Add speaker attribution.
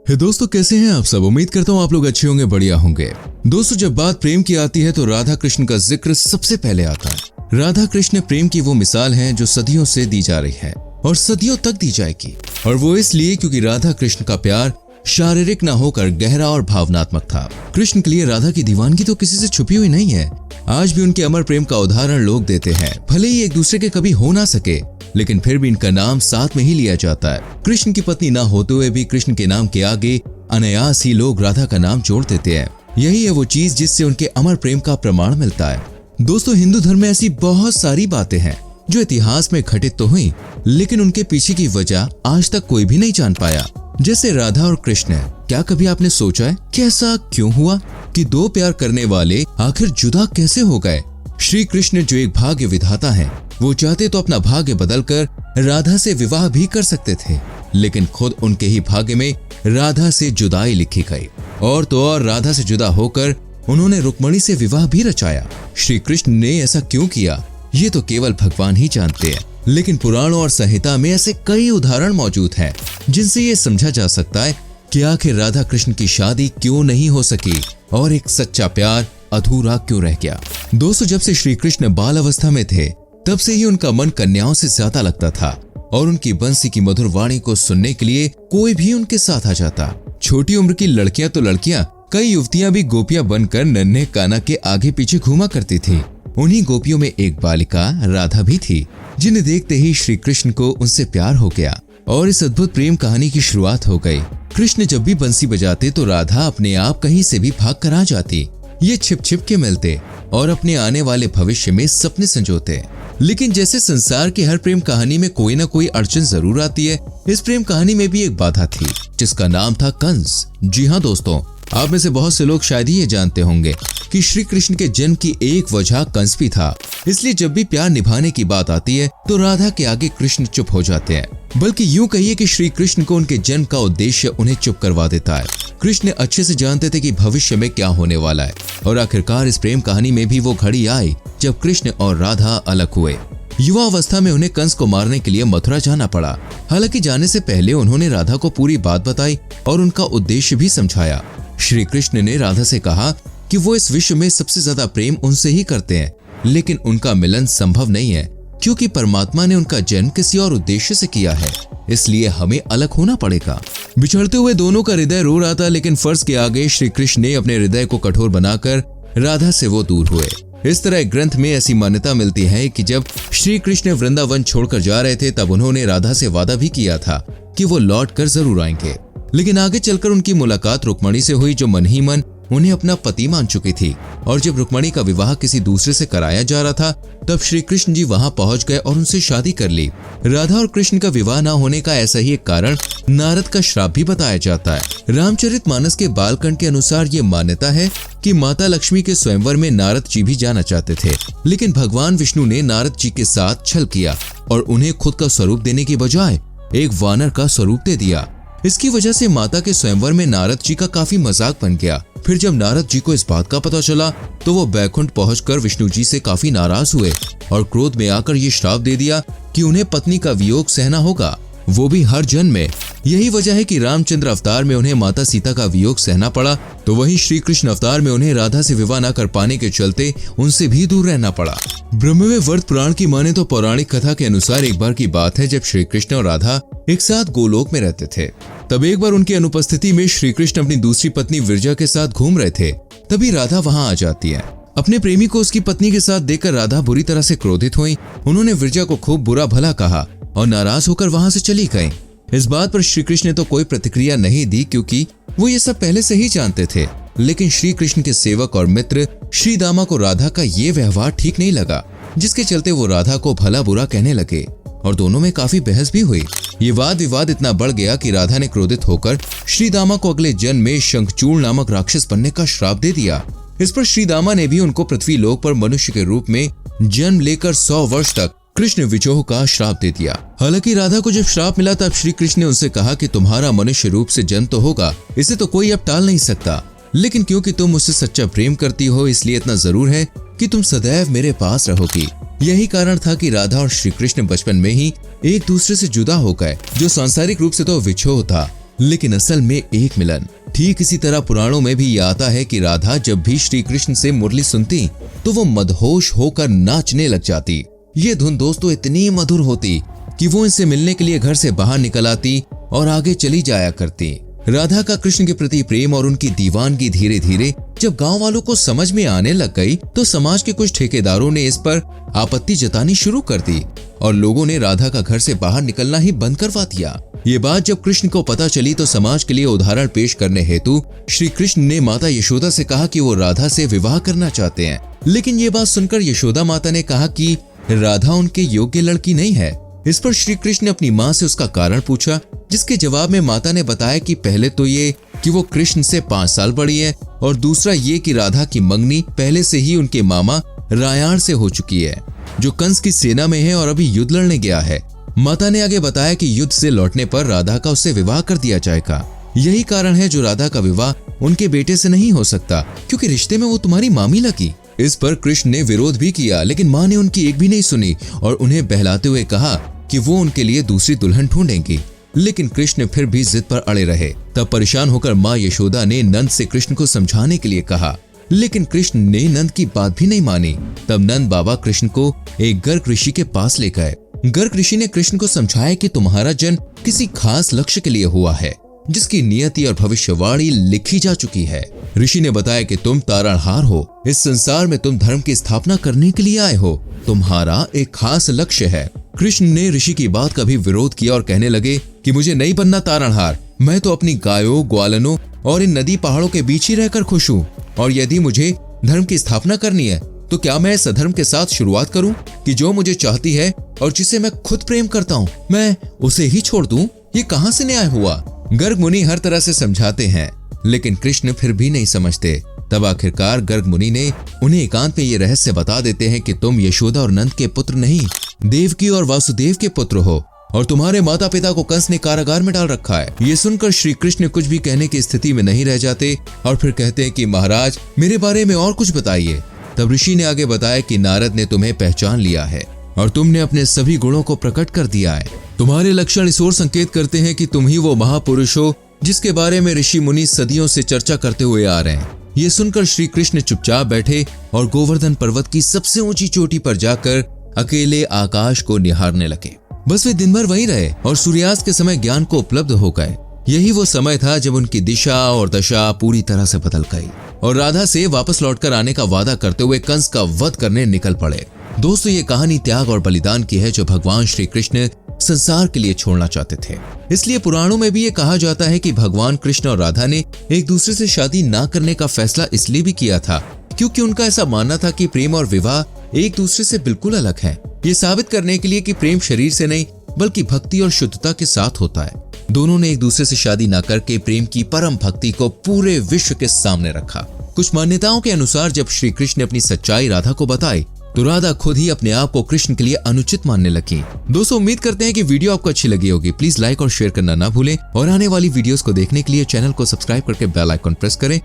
Speaker 1: हे दोस्तों, कैसे हैं आप सब। उम्मीद करता हूँ आप लोग अच्छे होंगे, बढ़िया होंगे। दोस्तों, जब बात प्रेम की आती है तो राधा कृष्ण का जिक्र सबसे पहले आता है। राधा कृष्ण प्रेम की वो मिसाल है जो सदियों से दी जा रही है और सदियों तक दी जाएगी। और वो इसलिए क्योंकि राधा कृष्ण का प्यार शारीरिक न होकर गहरा और भावनात्मक था। कृष्ण के लिए राधा की दीवानगी तो किसी से छुपी हुई नहीं है। आज भी उनके अमर प्रेम का उदाहरण लोग देते हैं। भले ही एक दूसरे के कभी हो ना सके, लेकिन फिर भी इनका नाम साथ में ही लिया जाता है। कृष्ण की पत्नी ना होते हुए भी कृष्ण के नाम के आगे अनायास ही लोग राधा का नाम जोड़ देते हैं। यही है वो चीज जिससे उनके अमर प्रेम का प्रमाण मिलता है। दोस्तों, हिंदू धर्म में ऐसी बहुत सारी बातें हैं जो इतिहास में घटित तो हुई, लेकिन उनके पीछे की वजह आज तक कोई भी नहीं जान पाया। जैसे राधा और कृष्ण। क्या कभी आपने सोचा है कि ऐसा क्यों हुआ कि दो प्यार करने वाले आखिर जुदा कैसे हो गए? श्री कृष्ण जो एक भाग्य विधाता हैं, वो चाहते तो अपना भाग्य बदलकर राधा से विवाह भी कर सकते थे, लेकिन खुद उनके ही भाग्य में राधा से जुदाई लिखी गई। और तो और राधा से जुदा होकर उन्होंने रुक्मणी से विवाह भी रचाया। श्री कृष्ण ने ऐसा क्यों किया, ये तो केवल भगवान ही जानते हैं। लेकिन पुराणों और संहिता में ऐसे कई उदाहरण मौजूद हैं जिनसे ये समझा जा सकता है कि आखिर राधा कृष्ण की शादी क्यों नहीं हो सकी और एक सच्चा प्यार अधूरा क्यों रह गया। दोस्तों, जब से श्री कृष्ण बाल अवस्था में थे तब से ही उनका मन कन्याओं से ज्यादा लगता था और उनकी बंसी की मधुर वाणी को सुनने के लिए कोई भी उनके साथ आ जाता। छोटी उम्र की लड़कियां तो लड़कियां, कई युवतियां भी गोपियां बनकर नन्हे कान्हा के आगे पीछे घूमा करती थी। उन्हीं गोपियों में एक बालिका राधा भी थी, जिन्हें देखते ही श्री कृष्ण को उनसे प्यार हो गया और इस अद्भुत प्रेम कहानी की शुरुआत हो गई। कृष्ण जब भी बंसी बजाते तो राधा अपने आप कहीं से भी भाग कर आ जाती। ये छिप छिप के मिलते और अपने आने वाले भविष्य में सपने संजोते। लेकिन जैसे संसार की हर प्रेम कहानी में कोई ना कोई अड़चन जरूर आती है, इस प्रेम कहानी में भी एक बाधा थी जिसका नाम था कंस। जी हाँ दोस्तों, आप में से बहुत से लोग शायद ही ये जानते होंगे कि श्री कृष्ण के जन्म की एक वजह कंस भी था। इसलिए जब भी प्यार निभाने की बात आती है तो राधा के आगे कृष्ण चुप हो जाते हैं। बल्कि यूं कहिए कि श्री कृष्ण को उनके जन्म का उद्देश्य उन्हें चुप करवा देता है। कृष्ण अच्छे से जानते थे कि भविष्य में क्या होने वाला है और आखिरकार इस प्रेम कहानी में भी वो घड़ी आई जब कृष्ण और राधा अलग हुए। युवा अवस्था में उन्हें कंस को मारने के लिए मथुरा जाना पड़ा। हालांकि जाने से पहले उन्होंने राधा को पूरी बात बताई और उनका उद्देश्य भी समझाया। श्री कृष्ण ने राधा से कहा कि वो इस विश्व में सबसे ज्यादा प्रेम उनसे ही करते हैं, लेकिन उनका मिलन संभव नहीं है क्योंकि परमात्मा ने उनका जन्म किसी और उद्देश्य से किया है, इसलिए हमें अलग होना पड़ेगा। बिछड़ते हुए दोनों का हृदय रो रहा था, लेकिन फर्ज के आगे श्री कृष्ण ने अपने हृदय को कठोर बनाकर राधा से वो दूर हुए। इस तरह ग्रंथ में ऐसी मान्यता मिलती है कि जब श्री कृष्ण वृंदावन छोड़कर जा रहे थे तब उन्होंने राधा से वादा भी किया था कि वो लौट कर जरूर आएंगे। लेकिन आगे चलकर उनकी मुलाकात रुक्मणी से हुई, जो मन ही मन उन्हें अपना पति मान चुकी थी। और जब रुक्मणी का विवाह किसी दूसरे से कराया जा रहा था तब श्री कृष्ण जी वहां पहुंच गए और उनसे शादी कर ली। राधा और कृष्ण का विवाह न होने का ऐसा ही एक कारण नारद का श्राप भी बताया जाता है। रामचरितमानस के बालकांड के अनुसार ये मान्यता है कि माता लक्ष्मी के स्वयंवर में नारद जी भी जाना चाहते थे, लेकिन भगवान विष्णु ने नारद जी के साथ छल किया और उन्हें खुद का स्वरूप देने की बजाय एक वानर का स्वरूप दे दिया। इसकी वजह से माता के स्वयंवर में नारद जी का काफी मजाक बन गया। फिर जब नारद जी को इस बात का पता चला तो वो बैकुंठ पहुंचकर विष्णु जी से काफी नाराज हुए और क्रोध में आकर ये श्राप दे दिया कि उन्हें पत्नी का वियोग सहना होगा, वो भी हर जन्म में। यही वजह है कि रामचंद्र अवतार में उन्हें माता सीता का वियोग सहना पड़ा, तो वहीं श्री कृष्ण अवतार में उन्हें राधा से विवाह न कर पाने के चलते उनसे भी दूर रहना पड़ा। ब्रह्मवैवर्त पुराण की माने तो पौराणिक कथा के अनुसार एक बार की बात है जब श्री कृष्ण और राधा एक साथ गोलोक में रहते थे। तब एक बार उनकी अनुपस्थिति में श्री कृष्ण अपनी दूसरी पत्नी विरजा के साथ घूम रहे थे। तभी राधा वहां आ जाती है। अपने प्रेमी को उसकी पत्नी के साथ देखकर राधा बुरी तरह से क्रोधित हुई। उन्होंने विरजा को खूब बुरा भला कहा और नाराज होकर वहां से चली गई। इस बात पर श्री कृष्ण ने तो कोई प्रतिक्रिया नहीं दी क्योंकि वो ये सब पहले से ही जानते थे। लेकिन श्री कृष्ण के सेवक और मित्र श्री दामा को राधा का ये व्यवहार ठीक नहीं लगा, जिसके चलते वो राधा को भला बुरा कहने लगे और दोनों में काफी बहस भी हुई। ये वाद विवाद इतना बढ़ गया कि राधा ने क्रोधित होकर श्री दामा को अगले जन्म में शंखचूड़ नामक राक्षस बनने का श्राप दे दिया। इस पर श्री दामा ने भी उनको पृथ्वी लोक पर मनुष्य के रूप में जन्म लेकर 100 वर्ष तक कृष्ण विजोह का श्राप दे दिया। हालांकि राधा को जब श्राप मिला तब श्री कृष्ण ने उनसे कहा कि तुम्हारा मनुष्य रूप से जन्म तो होगा, इसे तो कोई अब टाल नहीं सकता, लेकिन क्योंकि तुम मुझसे सच्चा प्रेम करती हो इसलिए इतना जरूर है कि तुम सदैव मेरे पास रहोगी। यही कारण था कि राधा और श्री कृष्ण बचपन में ही एक दूसरे से जुदा हो गए, जो सांसारिक रूप से तो विछोह था, लेकिन असल में एक मिलन। ठीक इसी तरह पुराणों में भी ये आता है कि राधा जब भी श्री कृष्ण से मुरली सुनती तो वो मदहोश होकर नाचने लग जाती। ये धुन दोस्तों इतनी मधुर होती कि वो इनसे मिलने के लिए घर से बाहर निकल आती और आगे चली जाया करती। राधा का कृष्ण के प्रति प्रेम और उनकी दीवानगी धीरे धीरे जब गांव वालों को समझ में आने लग गई तो समाज के कुछ ठेकेदारों ने इस पर आपत्ति जतानी शुरू कर दी और लोगों ने राधा का घर से बाहर निकलना ही बंद करवा दिया। ये बात जब कृष्ण को पता चली तो समाज के लिए उदाहरण पेश करने हेतु श्री कृष्ण ने माता यशोदा से कहा कि वो राधा से विवाह करना चाहते हैं। लेकिन ये बात सुनकर यशोदा माता ने कहा कि राधा उनके योग्य लड़की नहीं है। इस पर श्री कृष्ण ने अपनी माँ से उसका कारण पूछा, जिसके जवाब में माता ने बताया कि पहले तो ये कि वो कृष्ण से 5 साल बड़ी है और दूसरा ये कि राधा की मंगनी पहले से ही उनके मामा रायाण से हो चुकी है, जो कंस की सेना में है और अभी युद्ध लड़ने गया है। माता ने आगे बताया कि युद्ध से लौटने पर राधा का उससे विवाह कर दिया जाएगा। यही कारण है जो राधा का विवाह उनके बेटे से नहीं हो सकता, क्योंकि रिश्ते में वो तुम्हारी मामी लगी। इस पर कृष्ण ने विरोध भी किया, लेकिन माँ ने उनकी एक भी नहीं सुनी और उन्हें बहलाते हुए कहा कि वो उनके लिए दूसरी दुल्हन ढूंढेंगी। लेकिन कृष्ण फिर भी जिद पर अड़े रहे। तब परेशान होकर माँ यशोदा ने नंद से कृष्ण को समझाने के लिए कहा, लेकिन कृष्ण ने नंद की बात भी नहीं मानी। तब नंद बाबा कृष्ण को एक गर्ग ऋषि के पास ले गए। गर्ग ऋषि ने कृष्ण को समझाया कि तुम्हारा जन्म किसी खास लक्ष्य के लिए हुआ है, जिसकी नियति और भविष्यवाणी लिखी जा चुकी है। ऋषि ने बताया कि तुम तारणहार हो, इस संसार में तुम धर्म की स्थापना करने के लिए आए हो, तुम्हारा एक खास लक्ष्य है। कृष्ण ने ऋषि की बात का भी विरोध किया और कहने लगे कि मुझे नहीं बनना तारणहार, मैं तो अपनी गायों, ग्वालनों और इन नदी पहाड़ों के बीच ही रहकर खुश हूँ, और यदि मुझे धर्म की स्थापना करनी है तो क्या मैं इस अधर्म के साथ शुरुआत करूं कि जो मुझे चाहती है और जिसे मैं खुद प्रेम करता हूं, मैं उसे ही छोड़ दूं? ये कहां से न्याय हुआ? गर्ग मुनि हर तरह से समझाते हैं, लेकिन कृष्ण फिर भी नहीं समझते। तब आखिरकार गर्ग मुनि ने उन्हें एकांत में ये रहस्य बता देते हैं कि तुम यशोदा और नंद के पुत्र नहीं, देवकी और वासुदेव के पुत्र हो, और तुम्हारे माता पिता को कंस ने कारागार में डाल रखा है। ये सुनकर श्री कृष्ण कुछ भी कहने की स्थिति में नहीं रह जाते और फिर कहते हैं कि महाराज, मेरे बारे में और कुछ बताइए। तब ऋषि ने आगे बताया कि नारद ने तुम्हें पहचान लिया है और तुमने अपने सभी गुणों को प्रकट कर दिया है। तुम्हारे लक्षण इस ओर संकेत करते हैं कि तुम ही वो महापुरुष हो जिसके बारे में ऋषि मुनि सदियों से चर्चा करते हुए आ रहे हैं। ये सुनकर श्री कृष्ण चुपचाप बैठे और गोवर्धन पर्वत की सबसे ऊंची चोटी पर जाकर अकेले आकाश को निहारने लगे। बस वे दिन भर वहीं रहे और सूर्यास्त के समय ज्ञान को उपलब्ध हो गए। यही वो समय था जब उनकी दिशा और दशा पूरी तरह से बदल गई और राधा से वापस लौटकर आने का वादा करते हुए कंस का वध करने निकल पड़े। दोस्तों, ये कहानी त्याग और बलिदान की है जो भगवान श्री कृष्ण संसार के लिए छोड़ना चाहते थे। इसलिए पुराणों में भी ये कहा जाता है कि भगवान कृष्ण और राधा ने एक दूसरे से शादी ना करने का फैसला इसलिए भी किया था क्योंकि उनका ऐसा मानना था कि प्रेम और विवाह एक दूसरे से बिल्कुल अलग है। ये साबित करने के लिए कि प्रेम शरीर से नहीं बल्कि भक्ति और शुद्धता के साथ होता है। दोनों ने एक दूसरे से शादी न करके प्रेम की परम भक्ति को पूरे विश्व के सामने रखा। कुछ मान्यताओं के अनुसार जब श्री कृष्ण ने अपनी सच्चाई राधा को बताई तो राधा खुद ही अपने आप को कृष्ण के लिए अनुचित मानने लगी। दोस्तों, उम्मीद करते हैं कि वीडियो आपको अच्छी लगी होगी। प्लीज लाइक और शेयर करना ना भूलें और आने वाली वीडियोस को देखने के लिए चैनल को सब्सक्राइब करके बेल आइकन प्रेस करें